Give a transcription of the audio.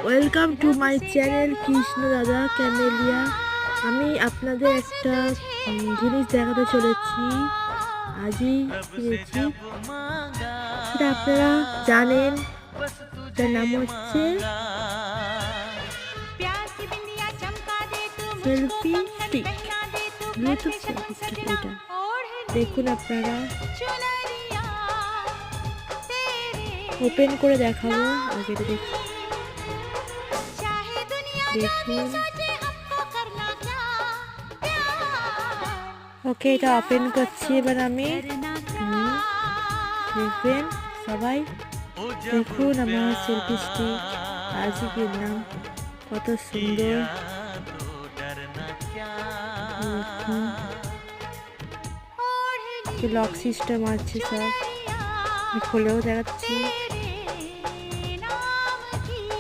Welcome to my channel Krishna দাদা camellia. আমি আপনাদের একটা জিনিস দেখাতে চলেছি, আজই কিনেছি। সেটা আপনারা জানেন, তার নাম হচ্ছে selfie stick, Bluetooth selfie stick. এটা দেখুন, আপনারা ওপেন করে দেখাবো। আগে দেখুন, ওকে, এটা ওপেন করছি এবার আমি। দেখবেন সবাই, দেখুন আমার সেলফি স্টিক আজই কিনলাম, কত সুন্দর। লক সিস্টেম আছে, সব খুলেও দেখাচ্ছি।